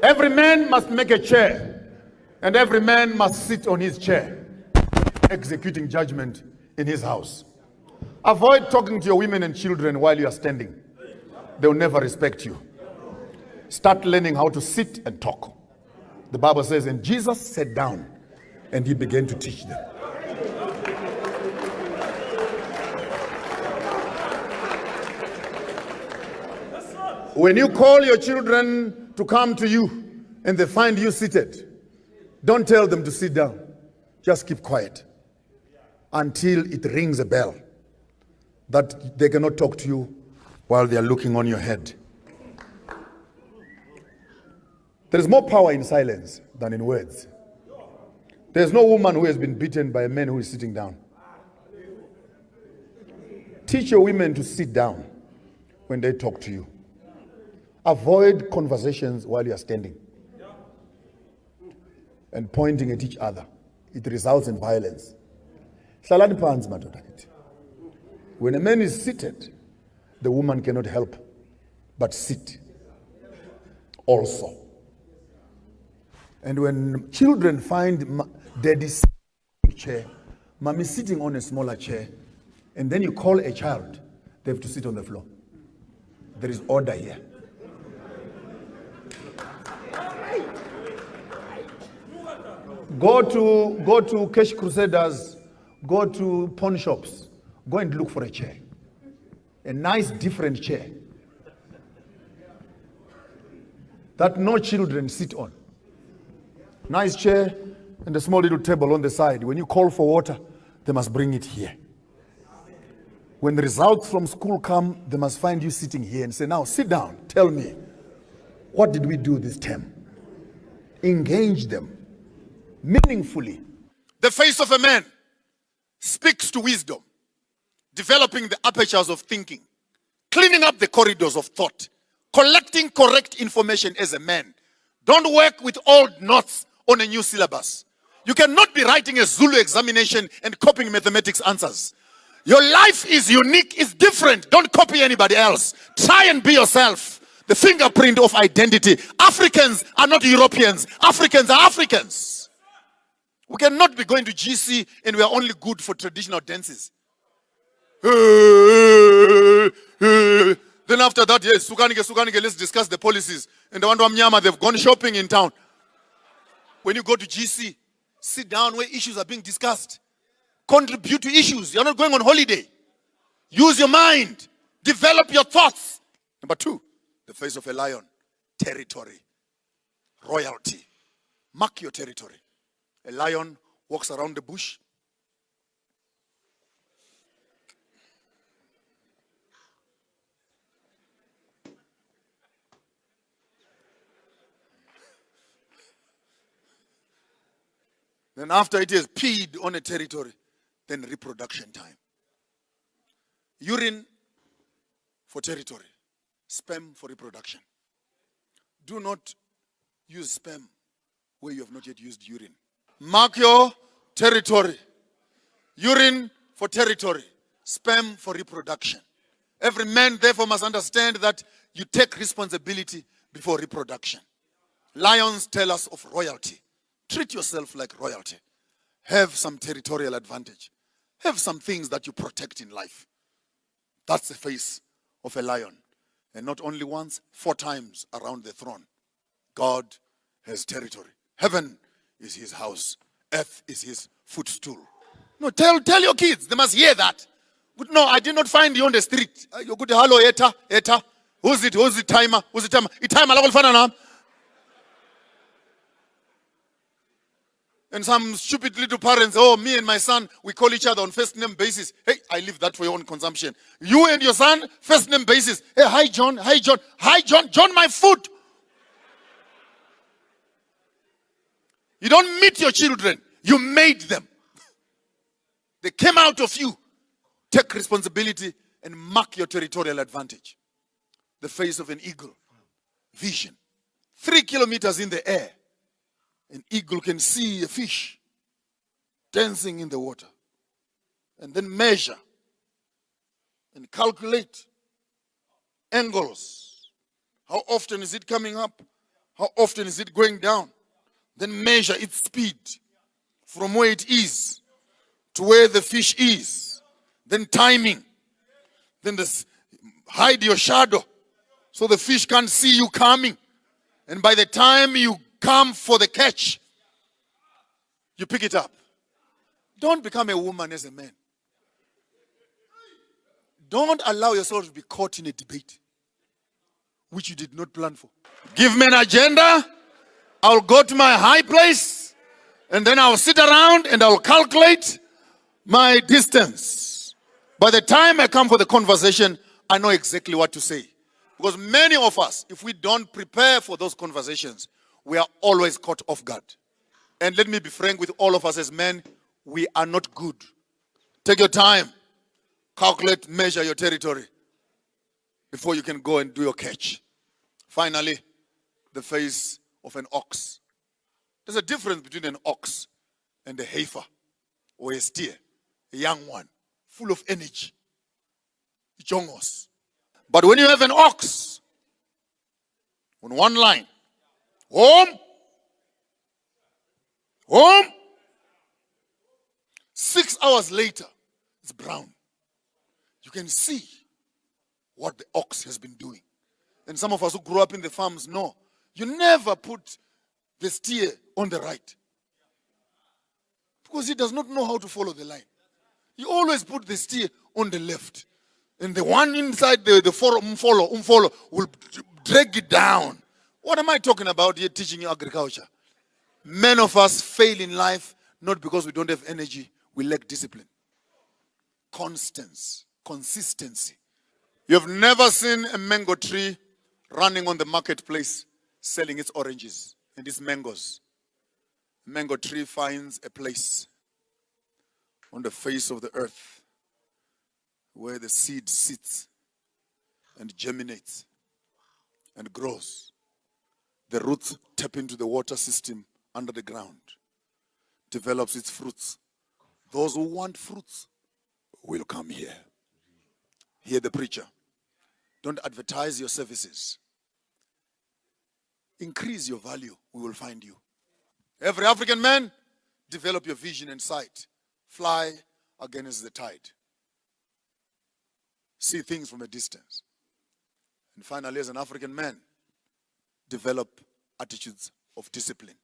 Every man must make a chair, and every man must sit on his chair, executing judgment in his house. Avoid talking to your women and children while you are standing. They will never respect you. Start learning how to sit and talk. The Bible says, and Jesus sat down and he began to teach them. When you call your children to come to you and they find you seated, don't tell them to sit down. Just keep quiet until it rings a bell that they cannot talk to you while they are looking on your head. There is more power in silence than in words. There is no woman who has been beaten by a man who is sitting down. Teach your women to sit down when they talk to you. Avoid conversations while you are standing and pointing at each other. It results in violence. When a man is seated, the woman cannot help but sit also. And when children find daddy sitting on a chair, mommy sitting on a smaller chair, and then you call a child, they have to sit on the floor. There is order here. Go to Cash Crusaders, go to pawn shops, go and look for a chair. A nice different chair that no children sit on. Nice chair and a small little table on the side. When you call for water, they must bring it here. When the results from school come, they must find you sitting here and say, now sit down, tell me, what did we do this term? Engage them meaningfully. The face of a man speaks to wisdom, developing the apertures of thinking, cleaning up the corridors of thought, collecting correct information as a man. Don't work with old notes on a new syllabus. You cannot be writing a Zulu examination and copying mathematics answers. Your life is unique, is different. Don't copy anybody else. Try and be yourself. The fingerprint of identity. Africans are not Europeans. Africans are Africans. We cannot be going to GC and we are only good for traditional dances. Then after that, yes, Sukanike, let's discuss the policies. And the one from Mnyama, they've gone shopping in town. When you go to GC, sit down where issues are being discussed. Contribute to issues. You're not going on holiday. Use your mind. Develop your thoughts. Number 2, the face of a lion. Territory. Royalty. Mark your territory. A lion walks around the bush. Then after it has peed on a territory, then reproduction time. Urine for territory. Sperm for reproduction. Do not use sperm where you have not yet used urine. Mark your territory. Urine for territory. Sperm for reproduction. Every man therefore must understand that you take responsibility before reproduction. Lions tell us of royalty. Treat yourself like royalty. Have some territorial advantage. Have some things that you protect in life. That's the face of a lion. And not only once, 4 times around the throne. God has territory. Heaven is his house. Earth is his footstool. No, tell your kids. They must hear that. But no, I did not find you on the street. You go to hello, eta. Who's it? Who's the timer? Who's the timer? And some stupid little parents, oh, me and my son, we call each other on first name basis. Hey, I leave that for your own consumption. You and your son, first name basis. Hey, hi John, hi John, hi John, John my foot. You don't meet your children, you made them. They came out of you. Take responsibility and mark your territorial advantage. The face of an eagle. Vision. 3 kilometers in the air. An eagle can see a fish dancing in the water. And then measure and calculate angles. How often is it coming up? How often is it going down? Then measure its speed from where it is to where the fish is. Then timing. Then hide your shadow so the fish can't see you coming. And by the time you come for the catch, you pick it up. Don't become a woman as a man. Don't allow yourself to be caught in a debate which you did not plan for. Give me an agenda. I'll go to my high place and then I'll sit around and I'll calculate my distance. By the time I come for the conversation, I know exactly what to say. Because many of us, if we don't prepare for those conversations, we are always caught off guard. And let me be frank with all of us as men, we are not good. Take your time. Calculate, measure your territory before you can go and do your catch. Finally, the face of an ox. There's a difference between an ox and a heifer or a steer, a young one, full of energy. Jongos. But when you have an ox on one line, home, 6 hours later, it's brown. You can see what the ox has been doing. And some of us who grew up in the farms know, you never put the steer on the right. Because he does not know how to follow the line. You always put the steer on the left. And the one inside the follow will drag it down. What am I talking about here teaching you agriculture? Many of us fail in life not because we don't have energy, we lack discipline. Consistency. You have never seen a mango tree running on the marketplace selling its oranges and its mangoes. A mango tree finds a place on the face of the earth where the seed sits and germinates and grows. The roots tap into the water system under the ground, develops its fruits. Those who want fruits will come here. Hear the preacher. Don't advertise your services. Increase your value, we will find you. Every African man, develop your vision and sight. Fly against the tide. See things from a distance. And finally, as an African man, develop attitudes of discipline.